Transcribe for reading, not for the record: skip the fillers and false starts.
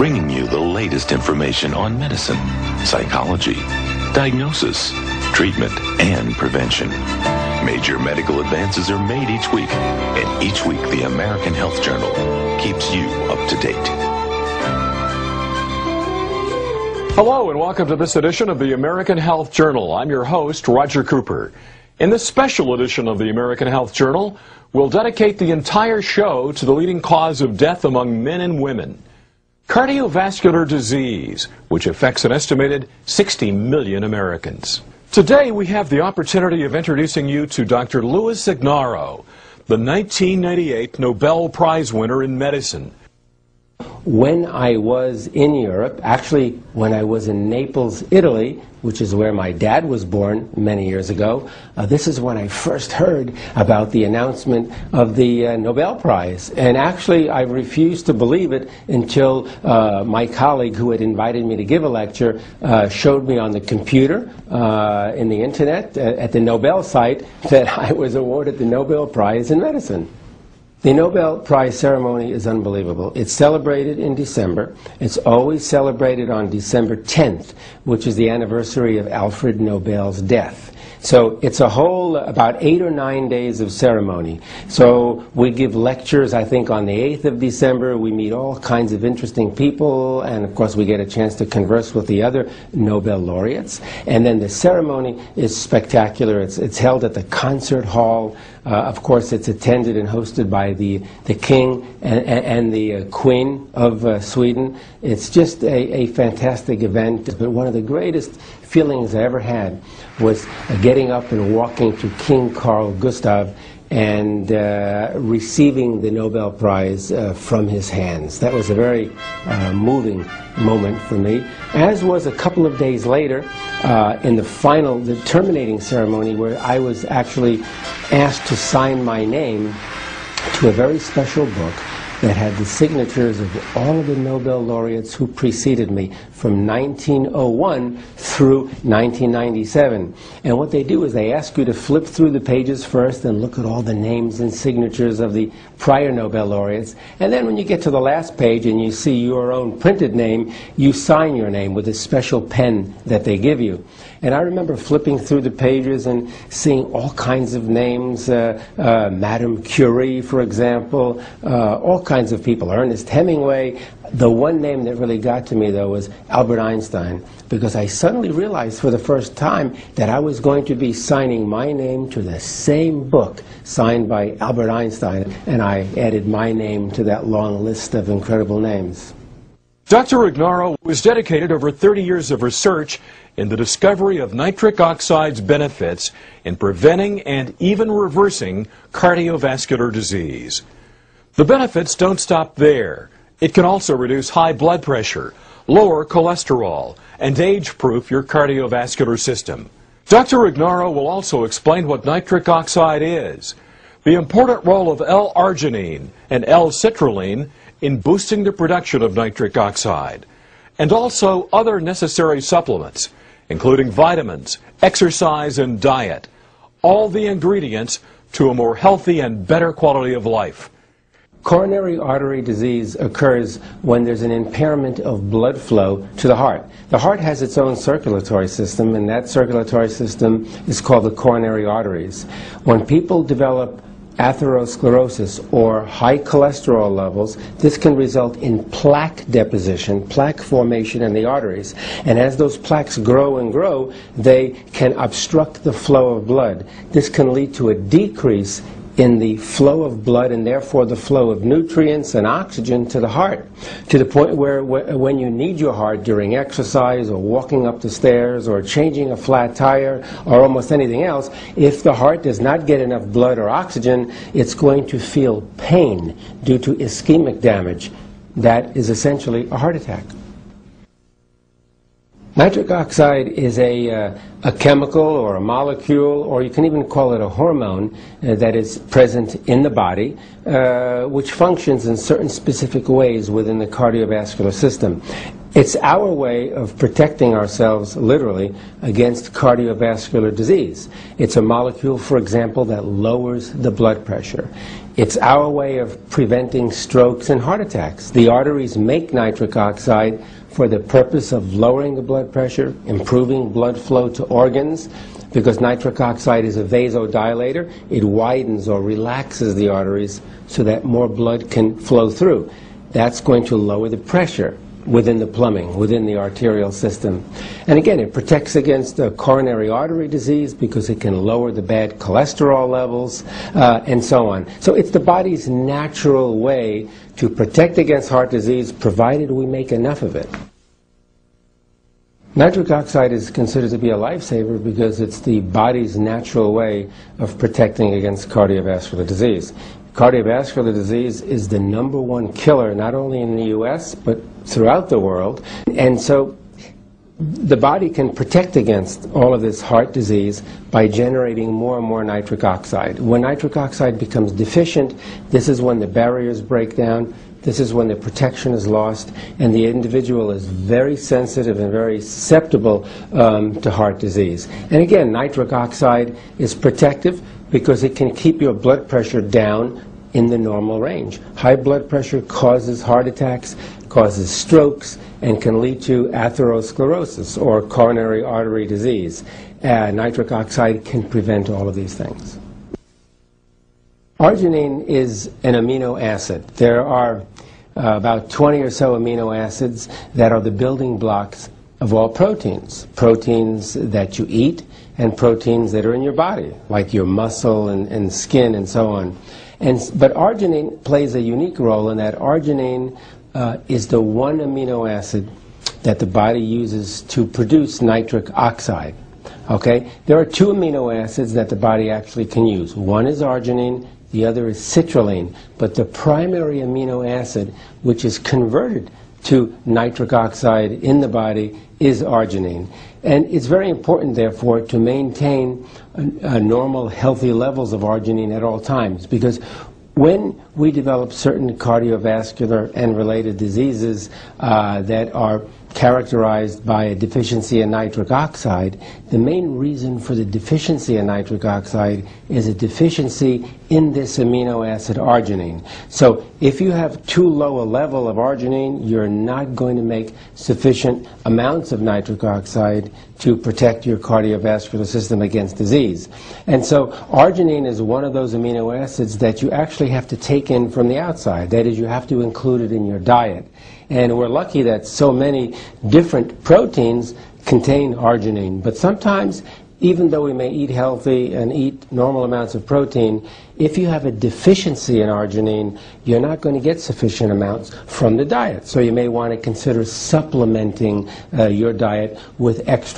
bringing you the latest information on medicine, psychology, diagnosis, treatment, and prevention. Major medical advances are made each week, and each week the American Health Journal keeps you up to date. Hello and welcome to this edition of the American Health Journal. I'm your host, Roger Cooper. In this special edition of the American Health Journal, we'll dedicate the entire show to the leading cause of death among men and women: cardiovascular disease, which affects an estimated 60 million Americans. Today we have the opportunity of introducing you to Dr. Louis Ignarro, the 1998 Nobel Prize winner in medicine. When I was in Europe, actually when I was in Naples, Italy, which is where my dad was born many years ago, this is when I first heard about the announcement of the Nobel Prize. And actually I refused to believe it until my colleague who had invited me to give a lecture showed me on the computer in the internet at the Nobel site that I was awarded the Nobel Prize in medicine. The Nobel Prize ceremony is unbelievable. It's celebrated in December. It's always celebrated on December 10th, which is the anniversary of Alfred Nobel's death. So it's a whole about 8 or 9 days of ceremony. So we give lectures, I think, on the 8th of December. We meet all kinds of interesting people, and of course we get a chance to converse with the other Nobel laureates. And then the ceremony is spectacular. It's held at the concert hall. Of course, it's attended and hosted by the king and the queen of Sweden. It's just a fantastic event. But one of the greatest feelings I ever had was getting up and walking to King Carl Gustav and receiving the Nobel Prize from his hands. That was a very moving moment for me, as was a couple of days later in the terminating ceremony, where I was actually asked to sign my name to a very special book that had the signatures of all of the Nobel laureates who preceded me from 1901 through 1997. And what they do is they ask you to flip through the pages first and look at all the names and signatures of the prior Nobel laureates. And then when you get to the last page and you see your own printed name, you sign your name with a special pen that they give you. And I remember flipping through the pages and seeing all kinds of names, Madame Curie, for example, all kinds of people, Ernest Hemingway. The one name that really got to me, though, was Albert Einstein, because I suddenly realized for the first time that I was going to be signing my name to the same book signed by Albert Einstein, and I added my name to that long list of incredible names. Dr. Ignarro was dedicated over 30 years of research in the discovery of nitric oxide's benefits in preventing and even reversing cardiovascular disease. The benefits don't stop there. It can also reduce high blood pressure, lower cholesterol, and age-proof your cardiovascular system. Dr. Ignarro will also explain what nitric oxide is, the important role of L-arginine and L-citrulline in boosting the production of nitric oxide, and also other necessary supplements, including vitamins, exercise, and diet, all the ingredients to a more healthy and better quality of life. Coronary artery disease occurs when there's an impairment of blood flow to the heart. The heart has its own circulatory system, and that circulatory system is called the coronary arteries. When people develop atherosclerosis or high cholesterol levels, this can result in plaque deposition, plaque formation in the arteries. And as those plaques grow and grow, they can obstruct the flow of blood. This can lead to a decrease in the flow of blood and therefore the flow of nutrients and oxygen to the heart, to the point where when you need your heart during exercise or walking up the stairs or changing a flat tire or almost anything else, if the heart does not get enough blood or oxygen, it's going to feel pain due to ischemic damage. That is essentially a heart attack. Nitric oxide is a chemical or a molecule, or you can even call it a hormone that is present in the body, which functions in certain specific ways within the cardiovascular system. It's our way of protecting ourselves, literally, against cardiovascular disease. It's a molecule, for example, that lowers the blood pressure. It's our way of preventing strokes and heart attacks. The arteries make nitric oxide for the purpose of lowering the blood pressure, improving blood flow to organs, because nitric oxide is a vasodilator. It widens or relaxes the arteries so that more blood can flow through. That's going to lower the pressure within the plumbing, within the arterial system. And again, it protects against coronary artery disease because it can lower the bad cholesterol levels, and so on. So it's the body's natural way to protect against heart disease, provided we make enough of it. Nitric oxide is considered to be a lifesaver because it's the body's natural way of protecting against cardiovascular disease. Cardiovascular disease is the #1 killer, not only in the U.S., but throughout the world. And so the body can protect against all of this heart disease by generating more and more nitric oxide. When nitric oxide becomes deficient, this is when the barriers break down. This is when the protection is lost, and the individual is very sensitive and very susceptible to heart disease. And again, nitric oxide is protective because it can keep your blood pressure down in the normal range. High blood pressure causes heart attacks, causes strokes, and can lead to atherosclerosis or coronary artery disease. Nitric oxide can prevent all of these things. Arginine is an amino acid. There are about 20 or so amino acids that are the building blocks of all proteins. Proteins that you eat and proteins that are in your body, like your muscle and skin and so on. But arginine plays a unique role in that arginine is the one amino acid that the body uses to produce nitric oxide. Okay? There are two amino acids that the body actually can use. One is arginine, the other is citrulline. But the primary amino acid which is converted to nitric oxide in the body is arginine. And it's very important, therefore, to maintain normal, healthy levels of arginine at all times, because when we develop certain cardiovascular and related diseases that are characterized by a deficiency in nitric oxide, the main reason for the deficiency in nitric oxide is a deficiency in this amino acid arginine. So if you have too low a level of arginine, you're not going to make sufficient amounts of nitric oxide to protect your cardiovascular system against disease. And so arginine is one of those amino acids that you actually have to take in from the outside. That is, you have to include it in your diet. And we're lucky that so many different proteins contain arginine. But sometimes, even though we may eat healthy and eat normal amounts of protein, if you have a deficiency in arginine, you're not going to get sufficient amounts from the diet. So you may want to consider supplementing your diet with extra